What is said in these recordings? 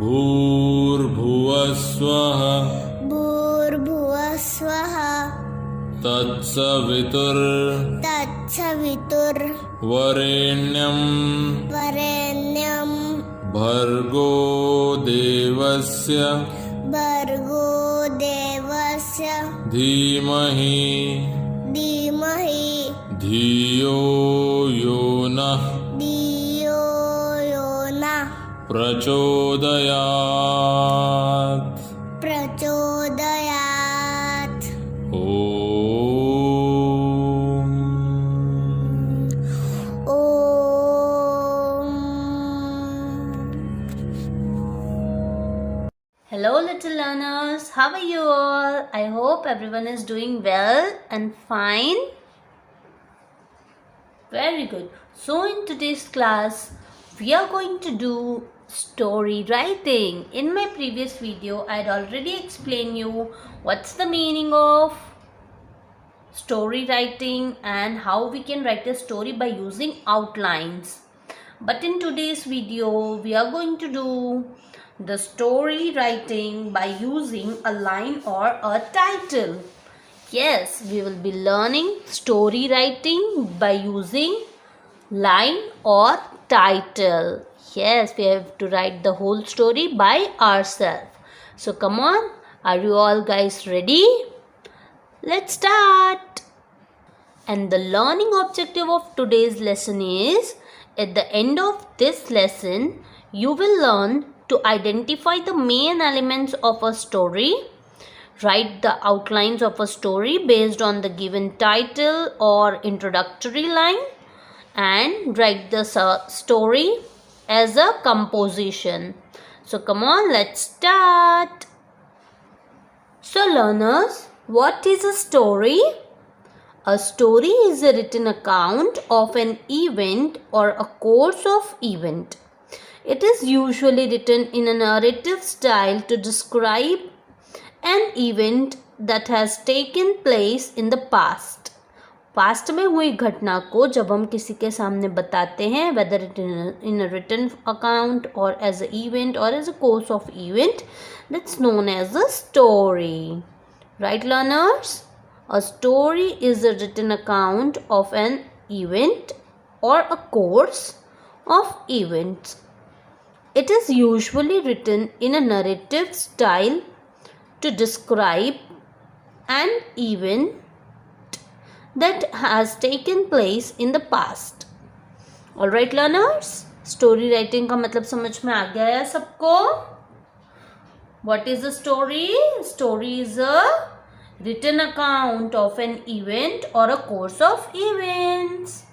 भूर्भुवः स्वः भूर्भुवः स्वः तत्सवितुर्वरेण्यं भर्गो देवस्य धीमहि धियो यो नः प्रचोदयात् Hello little learners, how are you all? I hope everyone is doing well and fine. Very good. So in today's class, we are going to do story writing. In my previous video, I had already explained you what's the meaning of story writing and how we can write a story by using outlines. But in today's video, we are going to do the story writing by using a line or a title. Yes, we will be learning story writing by using line or title. Yes, we have to write the whole story by ourselves. So come on, are you all guys ready? Let's start. And the learning objective of today's lesson is, at the end of this lesson, you will learn to identify the main elements of a story, write the outlines of a story based on the given title or introductory line, and write the story as a composition. So come on, let's start. So learners, what is a story? A story is a written account of an event or a course of event. It is usually written in a narrative style to describe an event that has taken place in the past. Past में हुई घटना को जब हम किसी के सामने बताते हैं, whether it in a written account or as an event or as a course of event, that's known as a story. Right, learners? A story is a written account of an event or a course of events. It is usually written in a narrative style to describe an event that has taken place in the past. Alright learners, story writing का मतलब समझ में आ गया है सबको? What is a story? Story is a written account of an event or a course of events.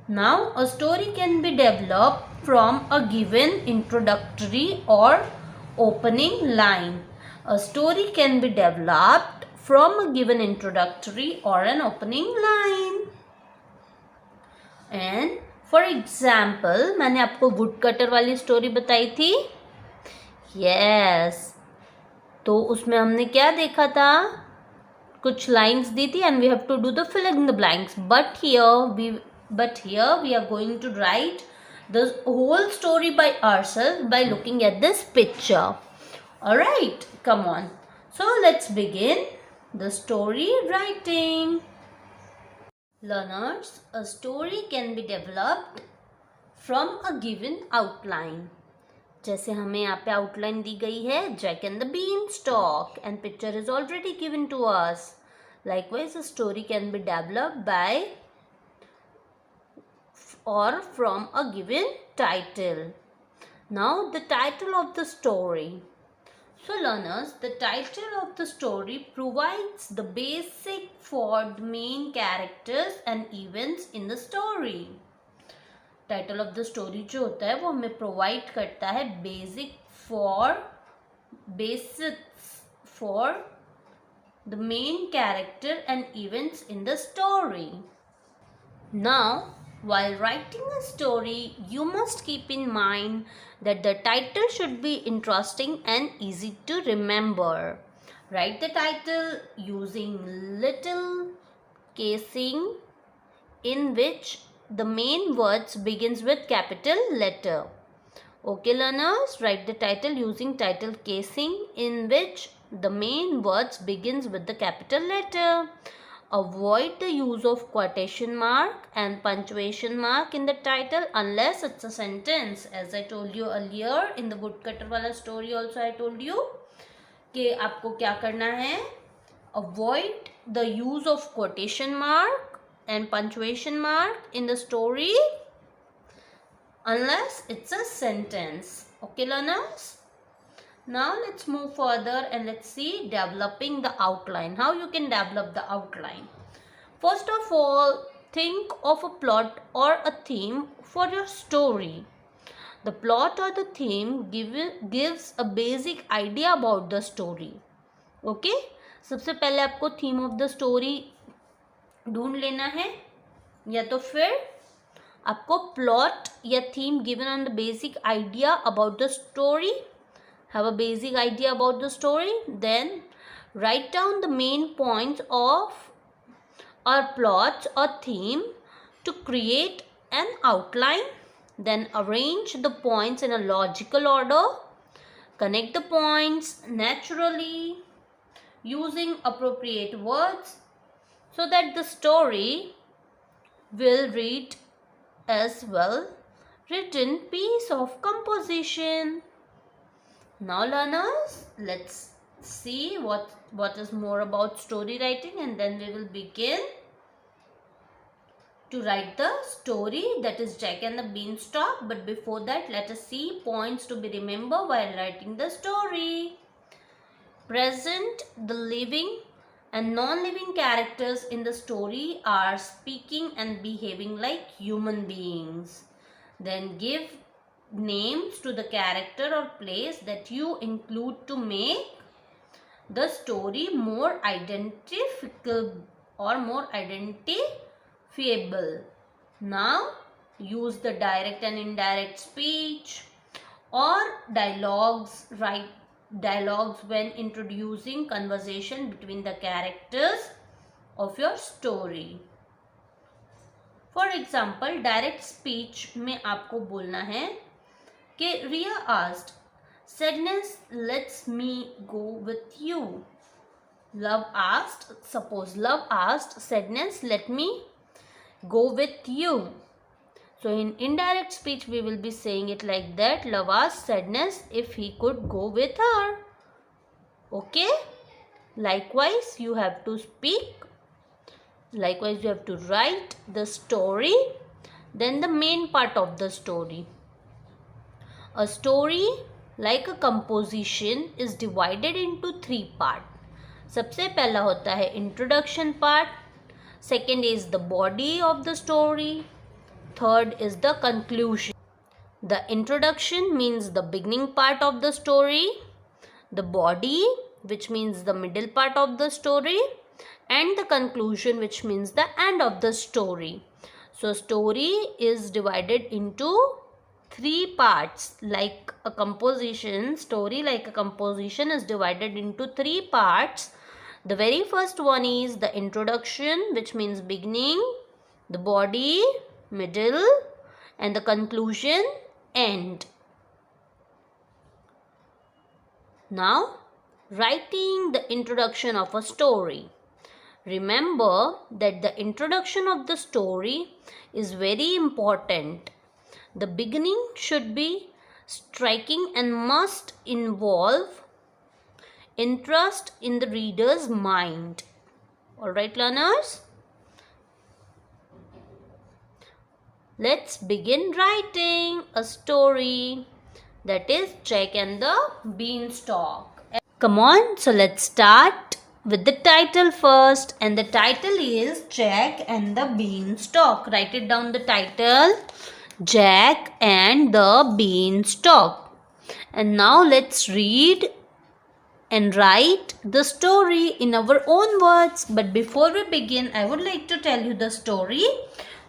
Now, a story can be developed from a given introductory or opening line. A story can be developed from a given introductory or an opening line. And for example, मैंने आपको woodcutter वाली story बताई थी. Yes. तो उसमें हमने क्या देखा था? कुछ lines दी थी and we have to do the filling in the blanks. But here we are going to write the whole story by ourselves by looking at this picture. Alright, come on. So let's begin the story writing. Learners, a story can be developed from a given outline. जैसे हमें यहाँ पे outline दी गई है, Jack and the Beanstalk, and picture is already given to us. Likewise, a story can be developed by or from a given title. Now, the title of the story. So learners, the title of the story provides the basic for the main characters and events in the story. Title of the story जो होता है वो हमें provide करता है basics for the main character and events in the story. Now, while writing a story, you must keep in mind that the title should be interesting and easy to remember. Write the title using little casing in which the main words begins with capital letter. Okay learners, write the title using title casing in which the main words begins with the capital letter. Avoid the use of quotation mark and punctuation mark in the title unless it's a sentence. As I told you earlier in the woodcutter wala story also I told you कि आपको क्या करना है, avoid the use of quotation mark and punctuation mark in the story unless it's a sentence. Okay learners? Now let's move further and let's see developing the outline. How you can develop the outline. First of all, think of a plot or a theme for your story. The plot or the theme gives a basic idea about the story. Okay? सबसे पहले आपको theme of the story ढूंढ लेना है या तो फिर आपको plot या theme given on the basic idea about the story. Have a basic idea about the story. Then write down the main points of or plots or theme to create an outline. Then arrange the points in a logical order. Connect the points naturally using appropriate words so that the story will read as well written piece of composition. Now learners, let's see what is more about story writing, and then we will begin to write the story, that is Jack and the Beanstalk. But before that, let us see points to be remembered while writing the story. Present, the living and non-living characters in the story are speaking and behaving like human beings. Then give names to the character or place that you include to make the story more identifiable or more identifiable. Now use the direct and indirect speech or dialogues. Write dialogues when introducing conversation between the characters of your story. For example, direct speech में आपको बोलना है कि Ria asked, sadness lets me go with you. Love asked, suppose Love asked, sadness let me go with you. So in indirect speech we will be saying it like that. Love asked sadness if he could go with her. Okay? Likewise you have to speak. Likewise you have to write the story. Then the main part of the story. A story like a composition is divided into 3 parts. सबसे पहला होता है introduction part. Second is the body of the story. Third is the conclusion. The introduction means the beginning part of the story. The body, which means the middle part of the story. And the conclusion, which means the end of the story. So story is divided into 3 parts. Like a composition, story like a composition is divided into 3 parts. The very first one is the introduction, which means beginning, the body, middle, and the conclusion, end. Now, writing the introduction of a story. Remember that the introduction of the story is very important. The beginning should be striking and must involve interest in the reader's mind. Alright learners? Let's begin writing a story, that is Jack and the Beanstalk. Come on, so let's start with the title first, and the title is Jack and the Beanstalk. Write it down, the title, Jack and the Beanstalk. And now let's read and write the story in our own words. But before we begin, I would like to tell you the story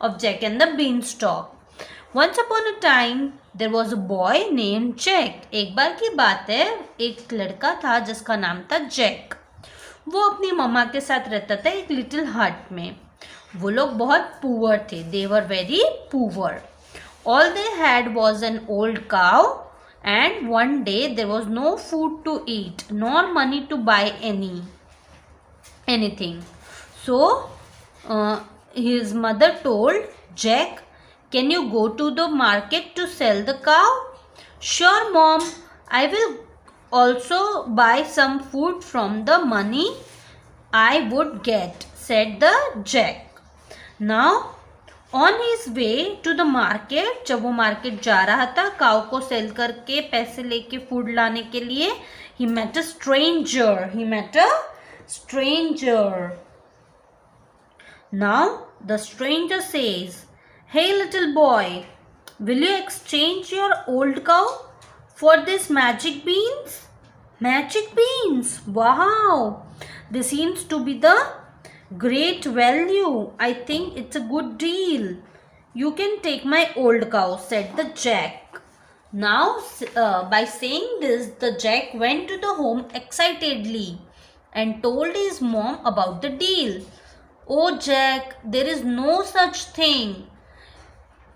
of Jack and the Beanstalk. Once upon a time, there was a boy named Jack. एक बार की बात है, एक लड़का था जिसका नाम था जैक. वो अपनी मम्मा के साथ रहता था एक लिटिल हट में. वो लोग बहुत पुअर थे. They were very poor. All they had was an old cow, and one day there was no food to eat nor money to buy anything. So his mother told Jack, can you go to the market to sell the cow? Sure, mom, I will also buy some food from the money I would get, said the Jack. Now on his way to the market, जब वो market जा रहा था काऊ को cell करके पैसे लेके food लाने के लिए, he met a stranger. Now the stranger says, hey little boy, will you exchange your old cow for these magic beans? Magic beans, wow, this seems to be the great value. I think it's a good deal. You can take my old cow, said the Jack. Now, by saying this, the Jack went to the home excitedly and told his mom about the deal. Oh, Jack, there is no such thing.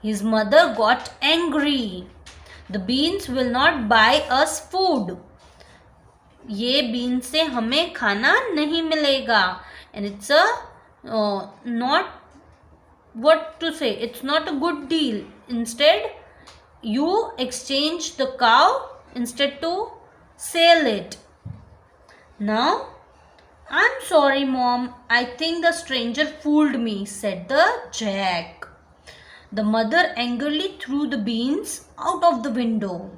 His mother got angry. The beans will not buy us food. ये been से हमें खाना नहीं मिलेगा. And it's not, what to say, it's not a good deal. Instead, you exchange the cow instead to sell it. Now, I'm sorry, mom, I think the stranger fooled me, said the Jack. The mother angrily threw the beans out of the window.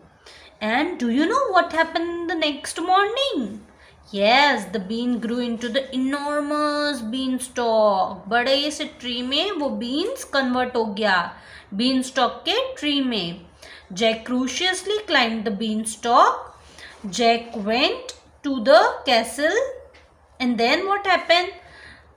And do you know what happened the next morning? Yes, the bean grew into the enormous beanstalk. बड़े से tree में वो beans convert हो गया beanstalk के tree में. Jack cautiously climbed the beanstalk. Jack went to the castle, and then what happened?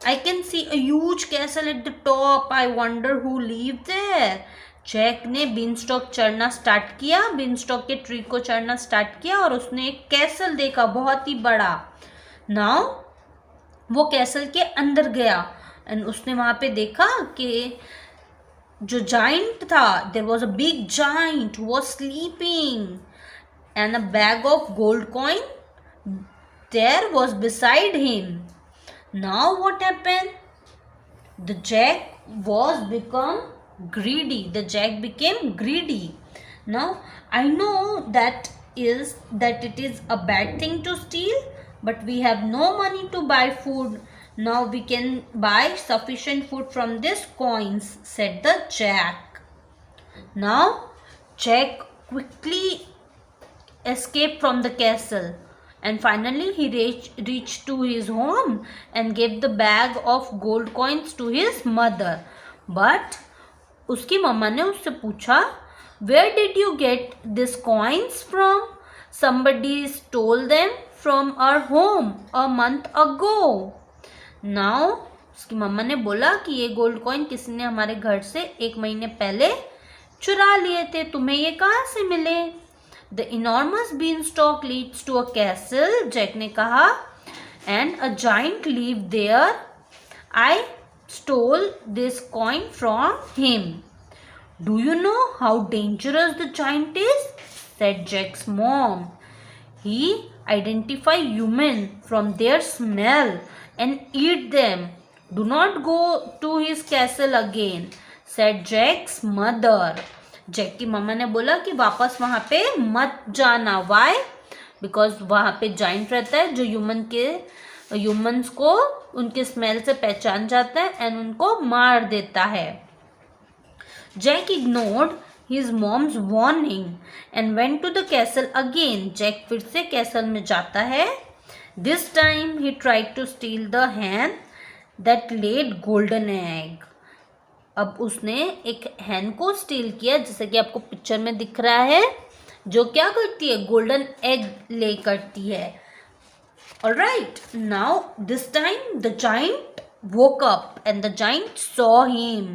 I can see a huge castle at the top. I wonder who lived there. Jack ने beanstalk चढ़ना start किया, beanstalk के tree को चढ़ना start किया और उसने एक कैसल देखा बहुत ही बड़ा. नाउ वो कैसल के अंदर गया एंड उसने वहां पे देखा कि जो जाइंट था, there was a big giant who was sleeping and a bag of gold coin there was beside him. Now what happened? The Jack was become greedy. The Jack became greedy. Now I know that it is a bad thing to steal, but we have no money to buy food. Now we can buy sufficient food from these coins, said the Jack. Now Jack quickly escaped from the castle, and finally he reached to his home and gave the bag of gold coins to his mother. But उसकी मम्मा ने उससे पूछा, where did you get these coins from? Somebody stole them from our home a month ago. Now उसकी मम्मा ने बोला कि ये gold coin किसी ने हमारे घर से 1 महीने पहले चुरा लिए थे. तुम्हें ये कहाँ से मिले? The enormous beanstalk leads to a castle, Jack ने कहा, and a giant lived there. I stole this coin from him. Do you know how dangerous the giant is? Said Jack's mom. He identifies humans from their smell and eat them. Do not go to his castle again, said Jack's mother. Jack की मम्मा ने बोला कि वापस वहाँ पे मत जाना. Why? Because वहाँ पे giant रहता है जो ह्यूमंस को उनके स्मेल से पहचान जाता है एंड उनको मार देता है. Jack ignored his mom's warning and went to the castle again. Jack फिर से कैसल में जाता है. This time he tried to steal the hen that laid golden egg. अब उसने एक hen को स्टील किया, जैसे कि आपको पिक्चर में दिख रहा है, जो क्या करती है? गोल्डन एग ले करती है. Alright, now this time the giant woke up and the giant saw him.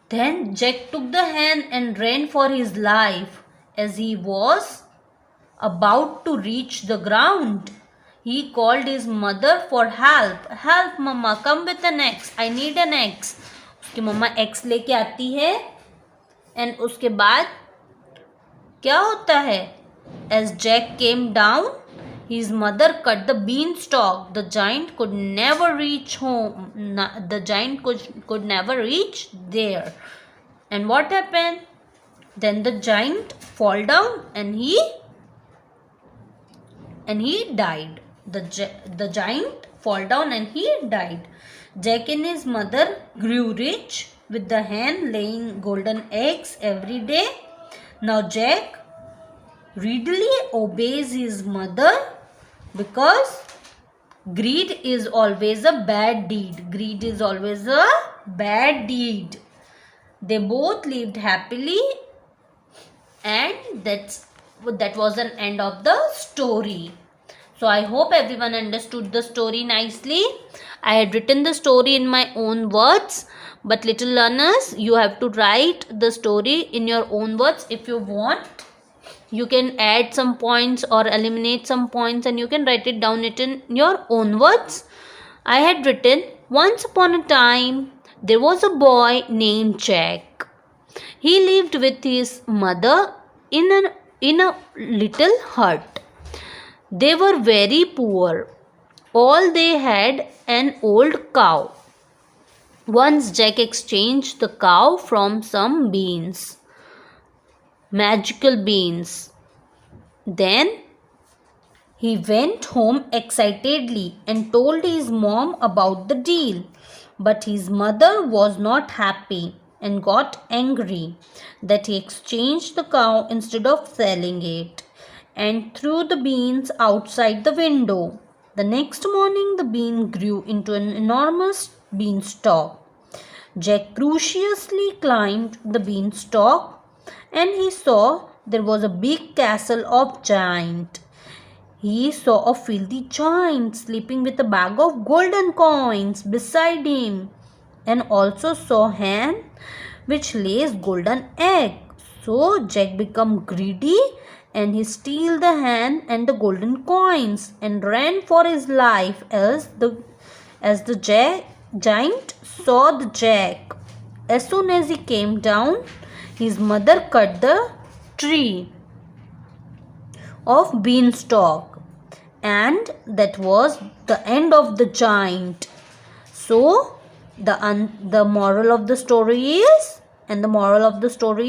Then Jack took the hen and ran for his life. As he was about to reach the ground, He called his mother for help. Help mama, come with an axe. I need an axe. उसकी मम्मा x लेके आती है and उसके बाद क्या होता है? As Jack came down, his mother cut the beanstalk. The giant could never reach home. The giant could never reach there. And what happened? Then the giant fall down and he died. The giant fall down and he died. Jack and his mother grew rich with the hen laying golden eggs every day. Now Jack readily obeys his mother because greed is always a bad deed. Greed is always a bad deed. They both lived happily, and that was an end of the story. So I hope everyone understood the story nicely. I had written the story in my own words, but little learners, you have to write the story in your own words. If you want, you can add some points or eliminate some points, and you can write it down in your own words. I had written, once upon a time, there was a boy named Jack. He lived with his mother in a little hut. They were very poor. All they had an old cow. Once Jack exchanged the cow from some beans. Magical beans. Then he went home excitedly and told his mom about the deal. But his mother was not happy and got angry that he exchanged the cow instead of selling it, and threw the beans outside the window. The next morning the bean grew into an enormous beanstalk. Jack cautiously climbed the beanstalk, and he saw there was a big castle of giant. He saw a filthy giant sleeping with a bag of golden coins beside him, and also saw hen which lays golden egg. So Jack became greedy, and he stole the hen and the golden coins and ran for his life as the giant saw the Jack. As soon as he came down, his mother cut the tree of beanstalk, and that was the end of the giant. So the moral of the story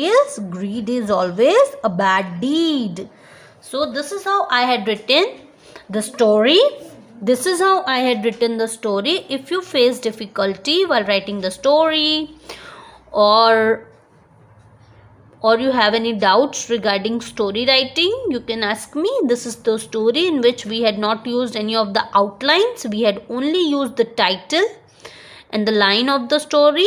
is greed is always a bad deed. So this is how I had written the story. If you face difficulty while writing the story, or you have any doubts regarding story writing, you can ask me. This is the story in which we had not used any of the outlines. We had only used the title and the line of the story.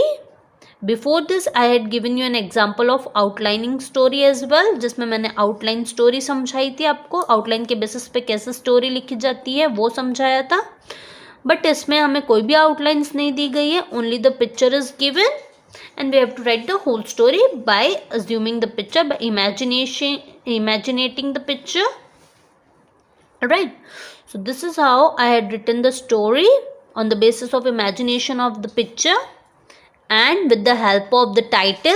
Before this, I had given you an example of outlining story as well, जिसमें मैंने outline story समझाई थी आपको. outline के basis पे कैसे story लिखी जाती है वो समझाया था. But इसमें हमें कोई भी outlines नहीं दी गई है. Only the picture is given, and we have to write the whole story by assuming the picture, by imaginating the picture. Alright, so this is how I had written the story, on the basis of imagination of the picture and with the help of the title.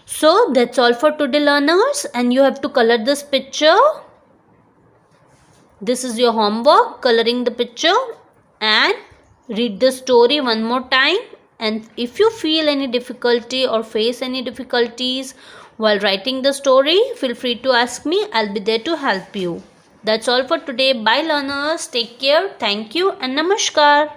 So that's all for today, learners, and you have to color this picture. This is your homework, coloring the picture, and read the story one more time. And if you feel any difficulty or face any difficulties while writing the story, feel free to ask me. I'll be there to help you. That's all for today. Bye, learners. Take care. Thank you and namaskar.